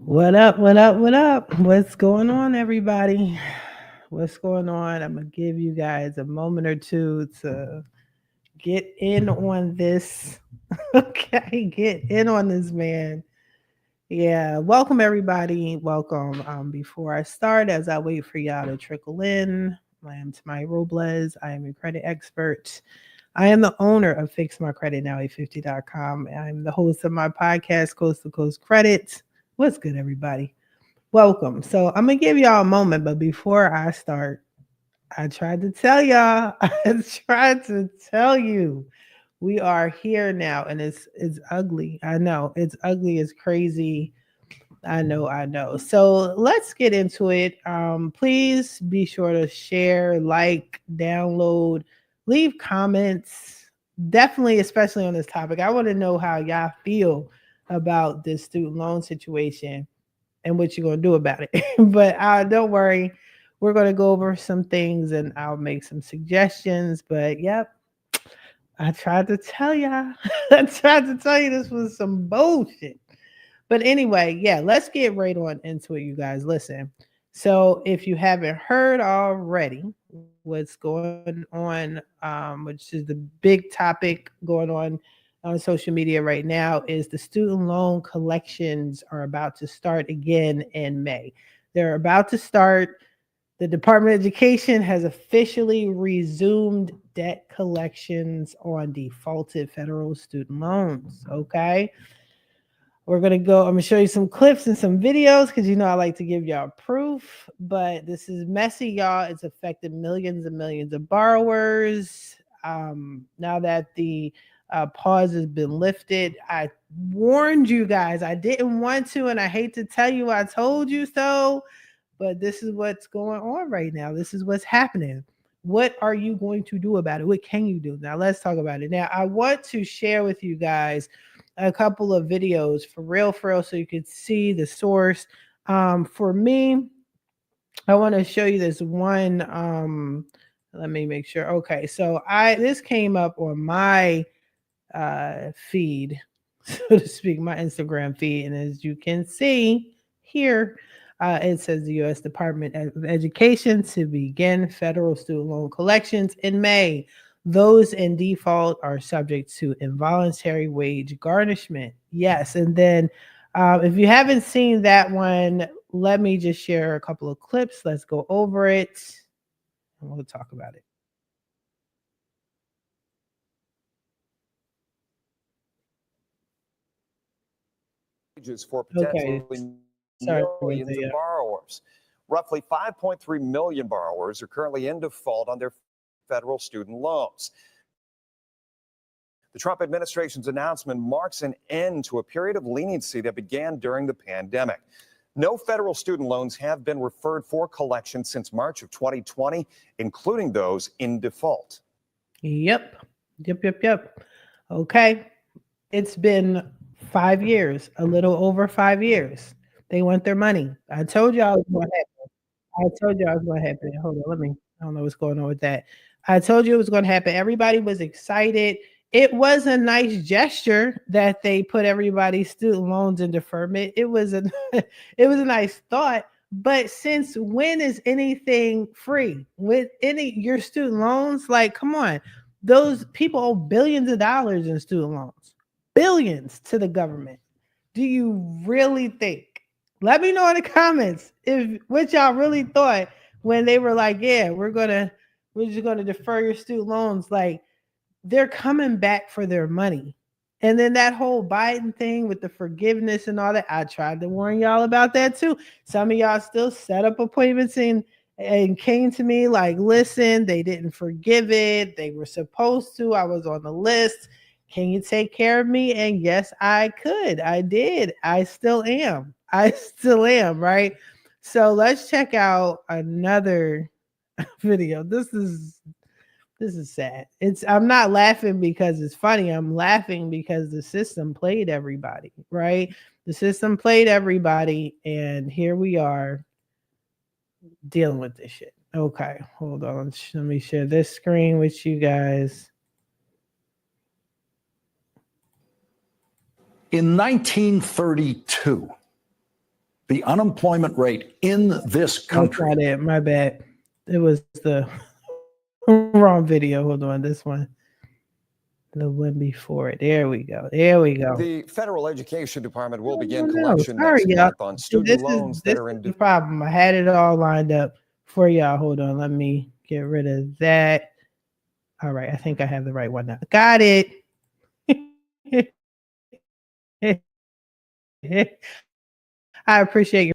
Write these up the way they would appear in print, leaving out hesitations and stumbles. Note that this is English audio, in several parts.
What up? What up? What up? What's going on, everybody? What's going on? I'm going to give you guys a moment or two to get in on this. Okay, get in on this, man. Yeah, welcome, everybody. Welcome. Before I start, as I wait for y'all to trickle in, I am Tamiya Robles. I am a credit expert. I am the owner of FixMyCreditNow850.com. I'm the host of my podcast, Coast to Coast Credit. What's good, everybody? Welcome. So I'm gonna give y'all a moment, but before I start, I tried to tell y'all, I tried to tell you, we are here now, and it's ugly. I know it's ugly, it's crazy. I know. So let's get into it. Please be sure to share, like, download, leave comments. Definitely, especially on this topic. I want to know how y'all feel about this student loan situation and what you're going to do about it. But don't worry, we're going to go over some things and I'll make some suggestions. But yep, I tried to tell y'all. I tried to tell you this was some bullshit. But anyway, yeah, let's get right on into it, you guys. Listen. So if you haven't heard already, what's going on, which is the big topic going on social media right now, is the student loan collections are about to start again in May. They're about to start. The Department of Education has officially resumed debt collections on defaulted federal student loans. Okay. We're gonna go. I'm gonna show you some clips and some videos because you know I like to give y'all proof. But this is messy, y'all. It's affected millions and millions of borrowers. Now that the pause has been lifted, I warned you guys. I didn't want to, and I hate to tell you, I told you so. But this is what's going on right now. This is what's happening. What are you going to do about it? What can you do? Now, let's talk about it. Now, I want to share with you guys a couple of videos for real, so you could see the source. For me, I want to show you this one. Let me make sure. Okay, so this came up on my feed, so to speak, my Instagram feed, and as you can see here, it says the U.S. Department of Education to begin federal student loan collections in May. Those in default are subject to involuntary wage garnishment. Yes, and then if you haven't seen that one, let me just share a couple of clips. Let's go over it, and we'll talk about it. For Okay, potentially sorry about millions of that. borrowers. Roughly 5.3 million borrowers are currently in default on their federal student loans. The Trump administration's announcement marks an end to a period of leniency that began during the pandemic. No federal student loans have been referred for collection since March of 2020, including those in default. Yep. Yep. Okay. It's been 5 years, a little over 5 years. They want their money. I told you I was going to happen. I told you I was going to happen. Hold on, I don't know what's going on with that. I told you it was going to happen. Everybody was excited. It was a nice gesture that they put everybody's student loans in deferment. It was a it was a nice thought. But since when is anything free with any your student loans? Like, come on, those people owe billions of dollars in student loans, billions to the government. Do you really think? Let me know in the comments if what y'all really thought when they were like, "Yeah, we're just gonna defer your student loans." Like, they're coming back for their money. And then that whole Biden thing with the forgiveness and all that, I tried to warn y'all about that too. Some of y'all still set up appointments and came to me like, listen, they didn't forgive it. They were supposed to. I was on the list. Can you take care of me? And yes, I could. I did. I still am. I still am, right? So let's check out another video. This is sad. I'm not laughing because it's funny. I'm laughing because the system played everybody, right? The system played everybody, and here we are dealing with this shit. Okay, hold on. Let me share this screen with you guys. In 1932, the unemployment rate in this That's country. not it. My bad. It was the wrong video. Hold on. This one. The one before it. There we go. There we go. The Federal Education Department will begin No, collection sorry, next y'all. month on See, student loans that are in the problem. I had it all lined up for y'all. Hold on. Let me get rid of that. All right. I think I have the right one now. Got it. I appreciate you.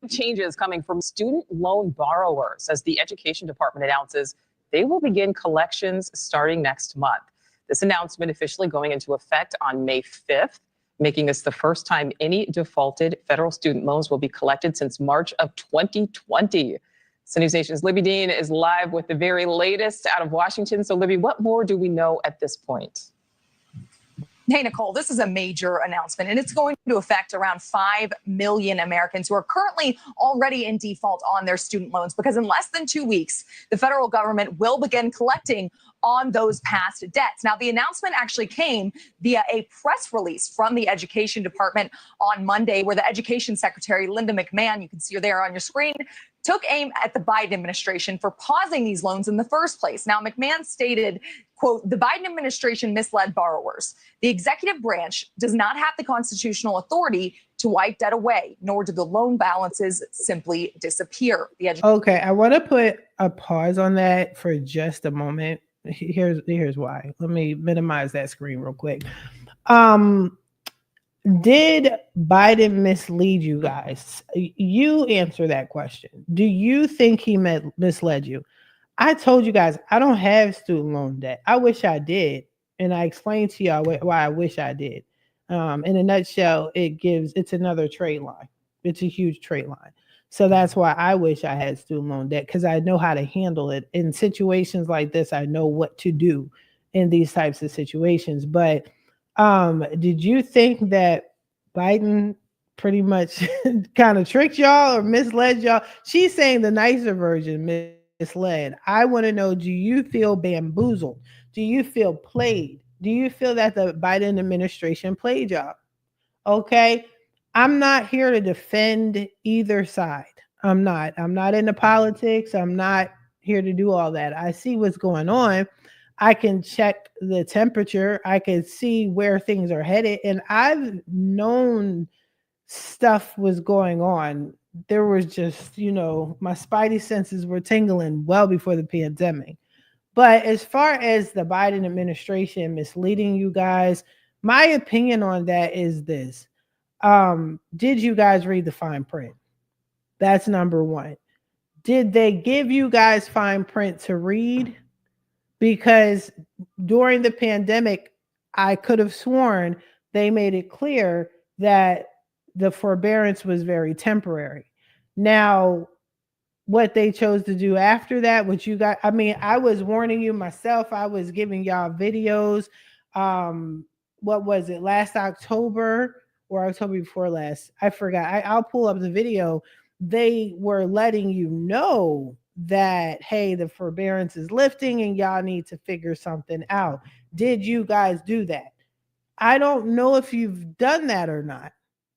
Changes coming from student loan borrowers as the Education Department announces they will begin collections starting next month. This announcement officially going into effect on May 5th, making this the first time any defaulted federal student loans will be collected since March of 2020. So News Nation's Libby Dean is live with the very latest out of Washington. So Libby, what more do we know at this point? Hey, Nicole, this is a major announcement, and it's going to affect around 5 million Americans who are currently already in default on their student loans, because in less than 2 weeks, the federal government will begin collecting on those past debts. Now, the announcement actually came via a press release from the Education Department on Monday, where the Education Secretary, Linda McMahon, you can see her there on your screen, took aim at the Biden administration for pausing these loans in the first place. Now, McMahon stated, quote, the Biden administration misled borrowers. The executive branch does not have the constitutional authority to wipe debt away, nor do the loan balances simply disappear. Okay, I want to put a pause on that for just a moment. Here's why. Let me minimize that screen real quick. Did Biden mislead you guys? You answer that question. Do you think he misled you? I told you guys I don't have student loan debt. I wish I did, and I explained to y'all why I wish I did. In a nutshell, it's another trade line. It's a huge trade line. So that's why I wish I had student loan debt, because I know how to handle it in situations like this. I know what to do in these types of situations. But did you think that Biden pretty much kind of tricked y'all or misled y'all? She's saying the nicer version, misled. I want to know, do you feel bamboozled? Do you feel played? Do you feel that the Biden administration played y'all? Okay. I'm not here to defend either side. I'm not into politics. I'm not here to do all that. I see what's going on. I can check the temperature. I can see where things are headed. And I've known stuff was going on. There was just, my spidey senses were tingling well before the pandemic. But as far as the Biden administration misleading you guys, my opinion on that is this. Did you guys read the fine print? That's number one. Did they give you guys fine print to read? Because during the pandemic, I could have sworn they made it clear that the forbearance was very temporary. Now, what they chose to do after that, which you got, I was warning you myself. I was giving y'all videos. What was it, last October or October before last? I forgot. I'll pull up the video. They were letting you know that, hey, the forbearance is lifting and y'all need to figure something out. Did you guys do that? I don't know if you've done that or not.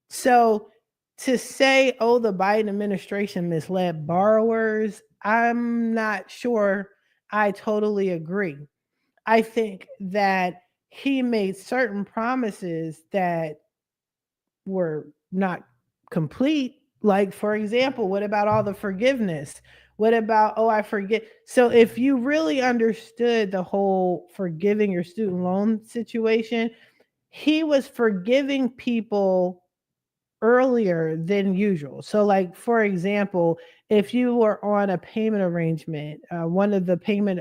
So to say, oh, the Biden administration misled borrowers, I'm not sure I totally agree. I think that he made certain promises that were not complete. Like, for example, what about all the forgiveness? What about, oh, I forget. So if you really understood the whole forgiving your student loan situation, he was forgiving people earlier than usual. So, like, for example, if you were on a payment arrangement, one of the payment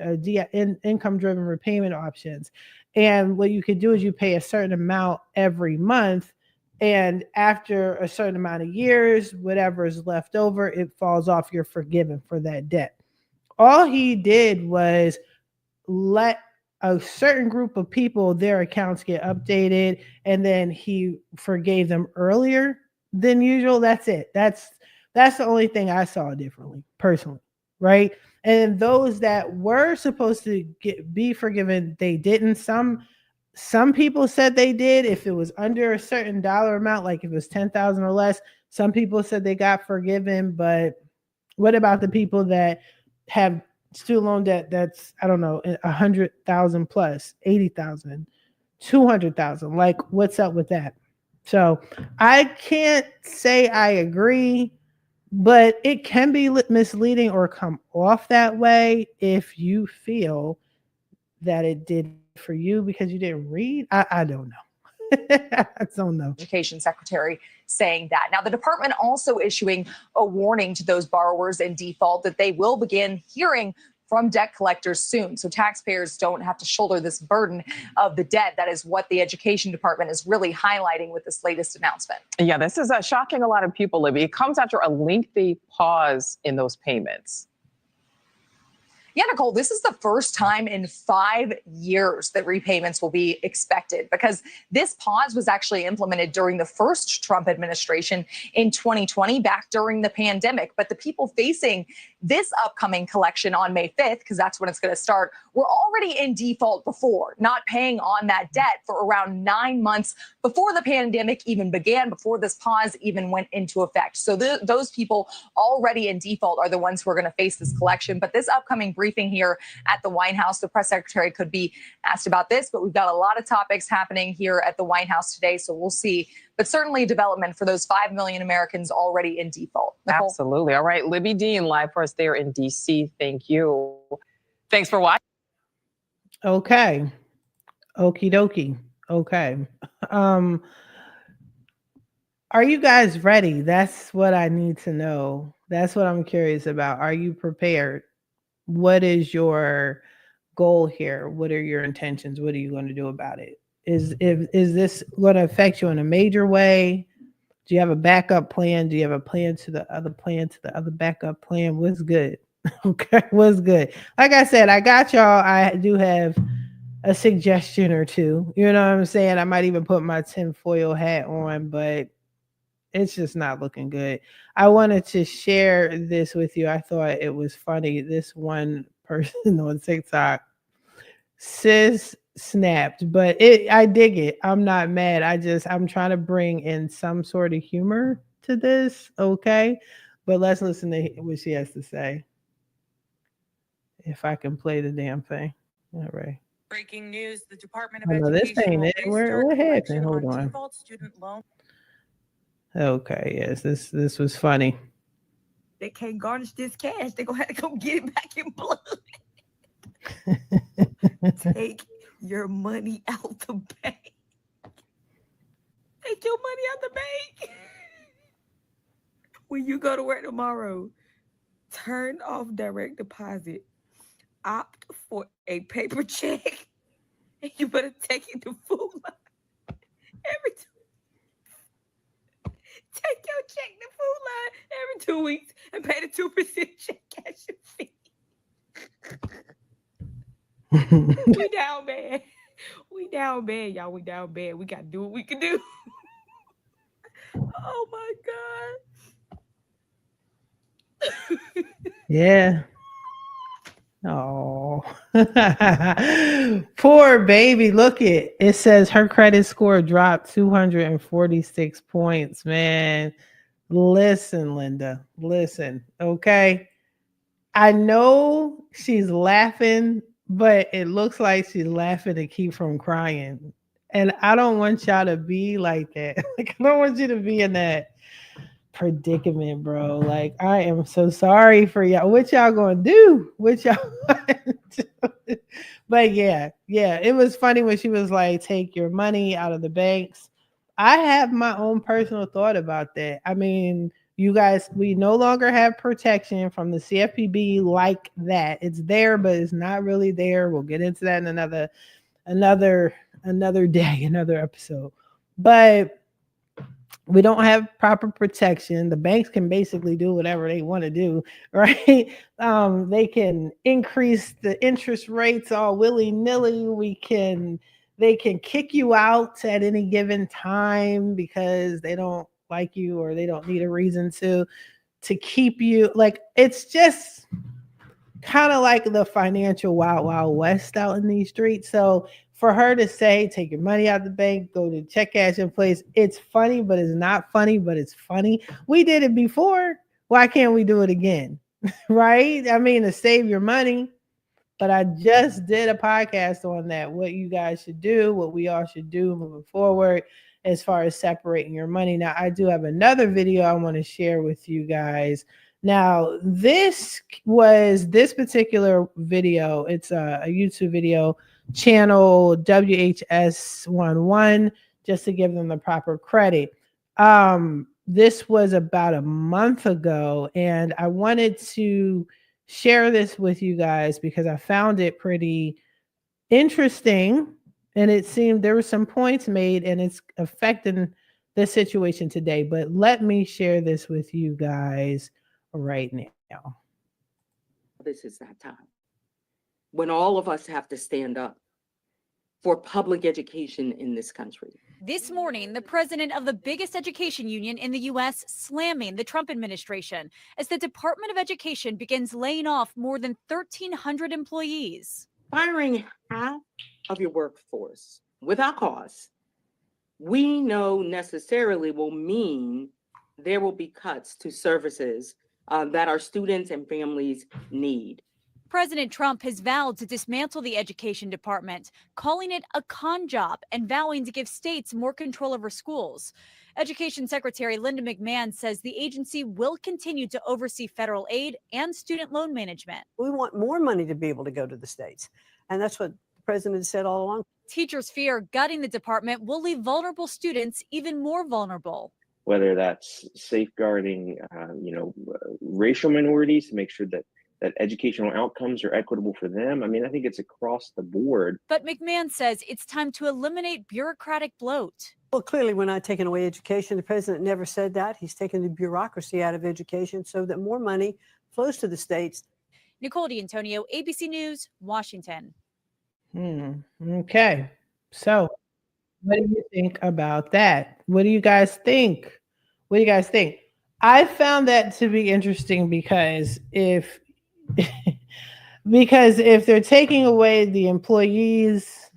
income-driven repayment options, and what you could do is you pay a certain amount every month, and after a certain amount of years, whatever is left over, it falls off. You're forgiven for that debt. All he did was let a certain group of people, their accounts get updated, and then he forgave them earlier than usual. That's it. That's the only thing I saw differently, personally, right? And those that were supposed to be forgiven, they didn't. Some some people said they did if it was under a certain dollar amount, like if it was 10,000 or less. Some people said they got forgiven, but what about the people that have student loan debt that's, I don't know, 100,000 plus, 80,000, 200,000? Like, what's up with that? So I can't say I agree, but it can be misleading or come off that way if you feel that it did for you because you didn't read. I don't know. I don't know. Education Secretary saying that. Now, the department also issuing a warning to those borrowers in default that they will begin hearing from debt collectors soon, so taxpayers don't have to shoulder this burden of the debt. That is what the Education Department is really highlighting with this latest announcement. Yeah, this is shocking a lot of people, Libby. It comes after a lengthy pause in those payments. Yeah, Nicole, this is the first time in 5 years that repayments will be expected, because this pause was actually implemented during the first Trump administration in 2020, back during the pandemic. But the people facing this upcoming collection on May 5th, because that's when it's going to start, were already in default before, not paying on that debt for around 9 months before the pandemic even began, before this pause even went into effect. So those people already in default are the ones who are going to face this collection. But this upcoming briefing here at the White House, the press secretary could be asked about this, but we've got a lot of topics happening here at the White House today, so we'll see. But certainly development for those 5 million Americans already in default. Nicole? Absolutely. All right, Libby Dean, live for us there in D.C. Thank you. Thanks for watching. Okay. Okie dokie. Okay. Are you guys ready? That's what I need to know. That's what I'm curious about. Are you prepared? What is your goal here? What are your intentions? What are you going to do about it? Is this going to affect you in a major way? Do you have a backup plan? Do you have a plan to the other backup plan? What's good? Okay, what's good? Like I said, I got y'all. I do have a suggestion or two. You know what I'm saying? I might even put my tinfoil hat on, but it's just not looking good. I wanted to share this with you. I thought it was funny. This one person on TikTok, sis snapped, but I dig it. I'm not mad. I'm trying to bring in some sort of humor to this. Okay. But let's listen to what she has to say. If I can play the damn thing. All right. Breaking news, the Department of This Education ain't will it. restart What happened? collection Hold on on. default student loan. Okay, yes, this was funny. They can't garnish this cash. They're gonna have to go get it back in blood. Take your money out the bank. Take your money out the bank. When you go to work tomorrow, turn off direct deposit. Opt for a paper check. And you better take it to Food Line every 2 Take your check to Food Line every 2 weeks and pay the 2% check cashier fee. We down bad. We down bad, y'all. We down bad. We got to do what we can do. Oh, my God. Yeah. Oh, poor baby. Look it says her credit score dropped 246 points, man. Listen, Linda, listen. Okay. I know she's laughing, but it looks like she's laughing to keep from crying. And I don't want y'all to be like that. Like, I don't want you to be in that predicament, bro. Like, I am so sorry for y'all. What y'all gonna do? What y'all do? But yeah, it was funny when she was like, take your money out of the banks. I have my own personal thought about that. I mean, you guys, we no longer have protection from the CFPB like that. It's there, but it's not really there. We'll get into that in another day, another episode. But we don't have proper protection. The banks can basically do whatever they want to do, right? They can increase the interest rates all willy-nilly. They can kick you out at any given time because they don't like you or they don't need a reason to keep you. Like, it's just kind of like the financial wild west out in these streets. So for her to say, take your money out the bank, go to check cash in place, it's funny, but it's not funny, but it's funny. We did it before. Why can't we do it again? Right? I mean, to save your money. But I just did a podcast on that, what you guys should do, what we all should do moving forward as far as separating your money. Now, I do have another video I want to share with you guys. Now, this particular video. It's a YouTube video, channel WHS11, just to give them the proper credit. This was about a month ago, and I wanted to share this with you guys because I found it pretty interesting, and it seemed there were some points made and it's affecting the situation today. But let me share this with you guys right now. This is that time when all of us have to stand up for public education in this country. This morning, the president of the biggest education union in the U.S. slamming the Trump administration as the Department of Education begins laying off more than 1,300 employees. Firing half of your workforce without cause, we know necessarily will mean there will be cuts to services that our students and families need. President Trump has vowed to dismantle the education department, calling it a con job and vowing to give states more control over schools. Education Secretary Linda McMahon says the agency will continue to oversee federal aid and student loan management. We want more money to be able to go to the states. And that's what the president said all along. Teachers fear gutting the department will leave vulnerable students even more vulnerable. Whether that's safeguarding, racial minorities to make sure that educational outcomes are equitable for them. I mean, I think it's across the board. But McMahon says it's time to eliminate bureaucratic bloat. Well, clearly we're not taking away education. The president never said that. He's taking the bureaucracy out of education so that more money flows to the states. Nicole D'Antonio, ABC News, Washington. Okay. So what do you think about that? What do you guys think? I found that to be interesting because if they're taking away the employees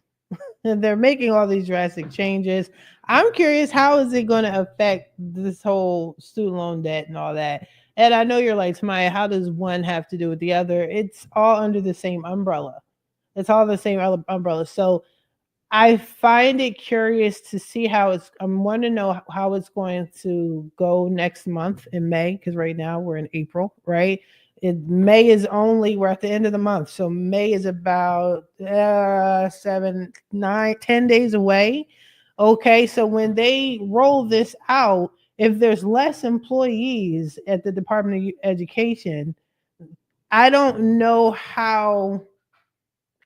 and they're making all these drastic changes, I'm curious, how is it going to affect this whole student loan debt and all that? And I know you're like, Tamiya, how does one have to do with the other? It's all under the same umbrella. So I find it curious to see I want to know how it's going to go next month in May, because right now we're in April, right? May is we're at the end of the month. So May is about 7, 9, 10 days away. Okay, so when they roll this out, if there's less employees at the Department of Education, I don't know how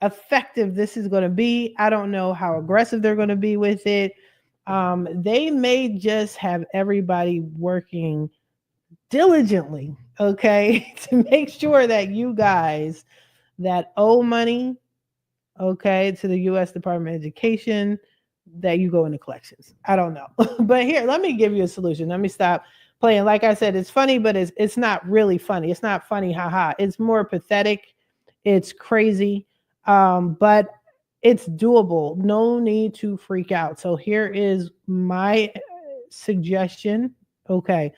effective this is going to be. I don't know how aggressive they're going to be with it. They may just have everybody working diligently, okay, to make sure that you guys that owe money, okay, to the U.S. Department of Education, that you go into collections. I don't know. But here, let me give you a solution. Let me stop playing. Like I said, it's funny, but it's not really funny. It's not funny, haha. It's more pathetic. It's crazy. But it's doable. No need to freak out. So here is my suggestion. Okay.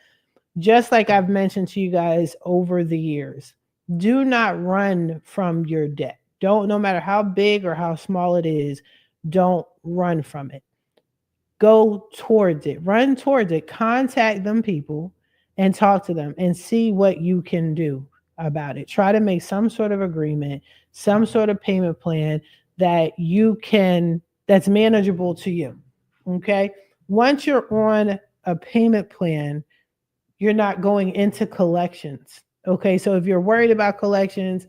Just like I've mentioned to you guys over the years, do not run from your debt. No matter how big or how small it is, don't run from it. Go towards it. Run towards it. Contact them people and talk to them and see what you can do about it. Try to make some sort of agreement, some sort of payment plan that's manageable to you. Okay. Once you're on a payment plan, you're not going into collections. Okay. So if you're worried about collections,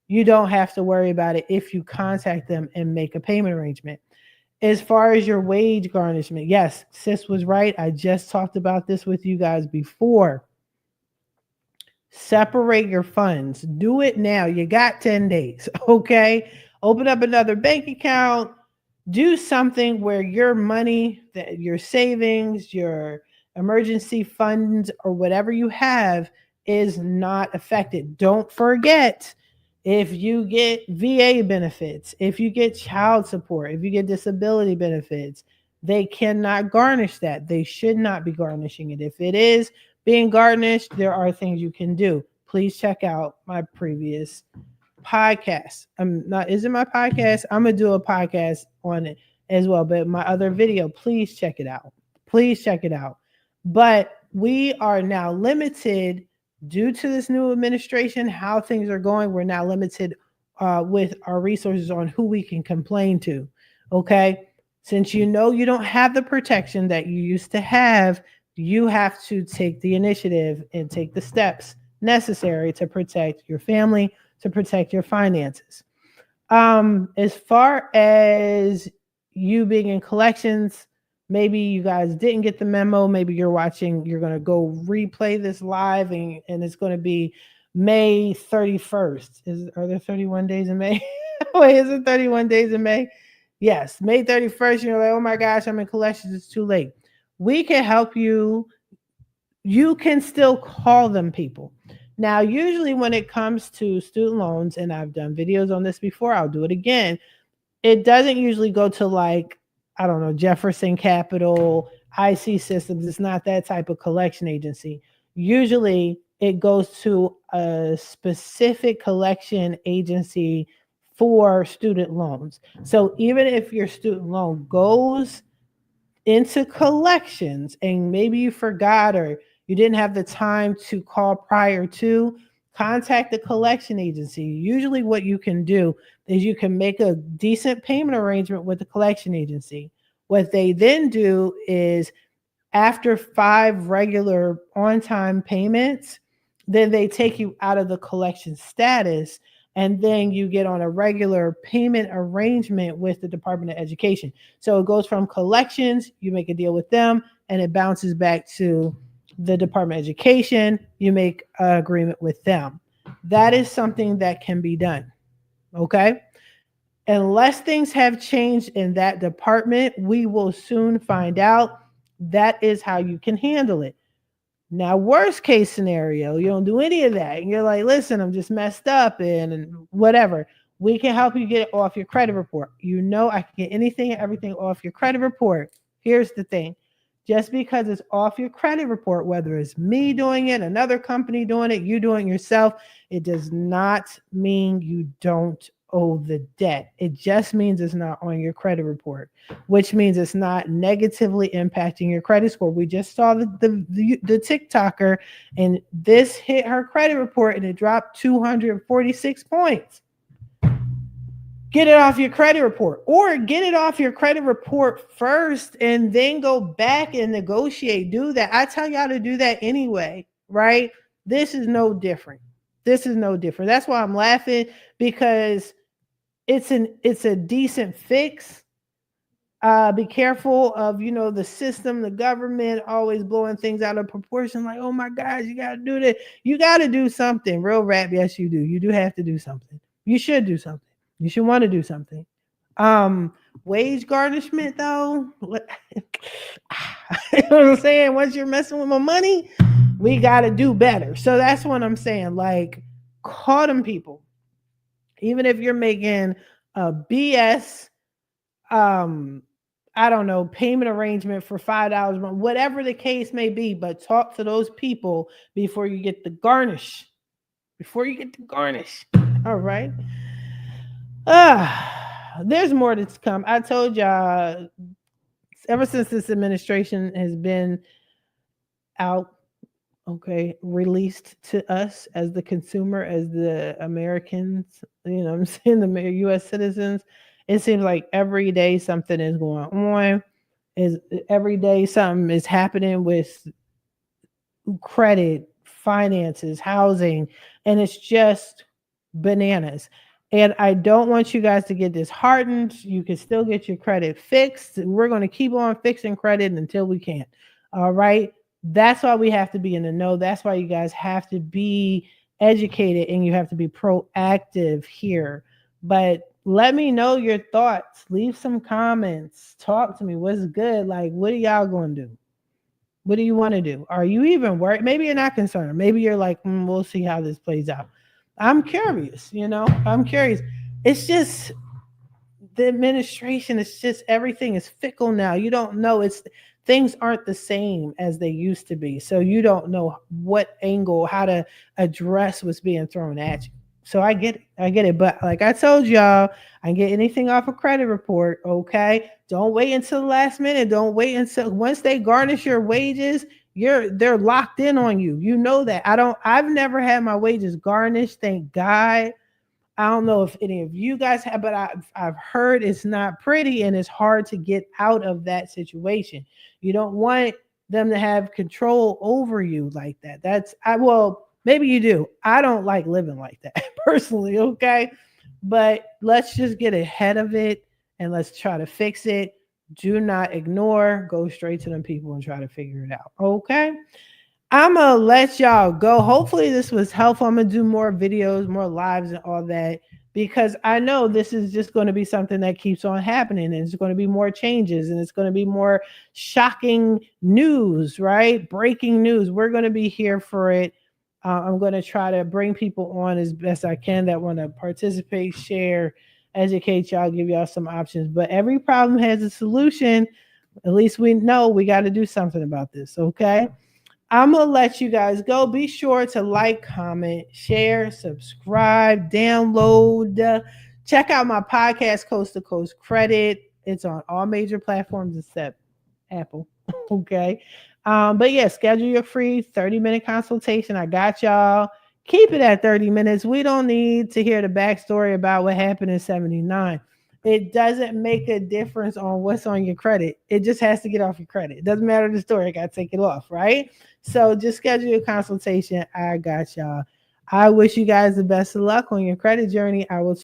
you don't have to worry about it if you contact them and make a payment arrangement. As far as your wage garnishment, yes, sis was right. I just talked about this with you guys before. Separate your funds. Do it now. You got 10 days. Okay. Open up another bank account. Do something where your money, your savings, your emergency funds, or whatever you have is not affected. Don't forget, if you get VA benefits, if you get child support, if you get disability benefits, they cannot garnish that. They should not be garnishing it. If it is being garnished, there are things you can do. Please check out my previous podcast. Is it my podcast? I'm gonna do a podcast on it as well. But my other video, please check it out. Please check it out. But we are now limited due to this new administration, how things are going. We're now limited with our resources on who we can complain to. Okay. Since you know you don't have the protection that you used to have, you have to take the initiative and take the steps necessary to protect your family, to protect your finances. As far as you being in collections, maybe you guys didn't get the memo. Maybe you're watching, you're going to go replay this live and it's going to be May 31st. Are there 31 days in May? Wait, is it 31 days in May? Yes, May 31st. You're like, oh my gosh, I'm in collections. It's too late. We can help you. You can still call them, people. Now, usually when it comes to student loans, and I've done videos on this before, I'll do it again. It doesn't usually go to like, I don't know, Jefferson Capital, IC Systems. It's not that type of collection agency. Usually it goes to a specific collection agency for student loans. So even if your student loan goes into collections and maybe you forgot or you didn't have the time to call prior to, contact the collection agency. Usually what you can do is you can make a decent payment arrangement with the collection agency. What they then do is after 5 regular on-time payments, then they take you out of the collection status and then you get on a regular payment arrangement with the Department of Education. So it goes from collections, you make a deal with them, and it bounces back to the Department of Education, you make an agreement with them. That is something that can be done, okay? Unless things have changed in that department, we will soon find out. That is how you can handle it. Now, worst case scenario, you don't do any of that. And you're like, listen, I'm just messed up and whatever. We can help you get it off your credit report. You know, I can get anything and everything off your credit report. Here's the thing. Just because it's off your credit report, whether it's me doing it, another company doing it, you doing it yourself, it does not mean you don't owe the debt. It just means it's not on your credit report, which means it's not negatively impacting your credit score. We just saw the TikToker, and this hit her credit report and it dropped 246 points. Get it off your credit report, or get it off your credit report first and then go back and negotiate. Do that. I tell y'all to do that anyway, right? This is no different. This is no different. That's why I'm laughing, because it's a decent fix. Be careful of, you know, the system, the government always blowing things out of proportion. Like, oh my gosh, you got to do that. You got to do something. Real rap, yes, you do. You do have to do something. You should do something. You should want to do something. Wage garnishment, though. You know what I'm saying? Once you're messing with my money, we got to do better. So that's what I'm saying. Like, call them people. Even if you're making a BS, I don't know, payment arrangement for $5 a month, whatever the case may be, but talk to those people before you get the garnish. All right. There's more that's come. I told y'all, ever since this administration has been out, okay, released to us as the consumer, as the Americans, you know what I'm saying, the U.S. citizens, it seems like every day something is going on. Every day something is happening with credit, finances, housing, and it's just bananas. And I don't want you guys to get disheartened. You can still get your credit fixed. We're going to keep on fixing credit until we can't. All right. That's why we have to be in the know. That's why you guys have to be educated and you have to be proactive here. But let me know your thoughts. Leave some comments. Talk to me. What's good? Like, what are y'all going to do? What do you want to do? Are you even worried? Maybe you're not concerned. Maybe you're like, we'll see how this plays out. I'm curious, I'm curious. It's just the administration, it's just everything is fickle now. You don't know, it's things aren't the same as they used to be. So you don't know what angle, how to address what's being thrown at you. So I get it. I get it. But like I told y'all, I can get anything off a credit report. Okay. Don't wait until the last minute. Don't wait until once they garnish your wages, they're locked in on you. You know that. I've never had my wages garnished, thank God. I don't know if any of you guys have, but I've heard it's not pretty and it's hard to get out of that situation. You don't want them to have control over you like that. Well, maybe you do. I don't like living like that personally, okay? But let's just get ahead of it and let's try to fix it. Do not ignore, go straight to them people and try to figure it out, okay? I'm gonna let y'all go. Hopefully, this was helpful. I'm gonna do more videos, more lives, and all that because I know this is just going to be something that keeps on happening, and it's going to be more changes, and it's going to be more shocking news, right? Breaking news. We're going to be here for it. I'm going to try to bring people on as best I can that want to participate, share, educate y'all, give y'all some options. But every problem has a solution. At least we know we got to do something about this, okay? I'm going to let you guys go. Be sure to like, comment, share, subscribe, download. Check out my podcast, Coast to Coast Credit. It's on all major platforms except Apple. Okay. But yeah, schedule your free 30-minute consultation. I got y'all. Keep it at 30 minutes. We don't need to hear the backstory about what happened in 79. It doesn't make a difference on what's on your credit. It just has to get off your credit. It doesn't matter the story. I got to take it off, right? So just schedule your consultation. I got y'all. I wish you guys the best of luck on your credit journey. I will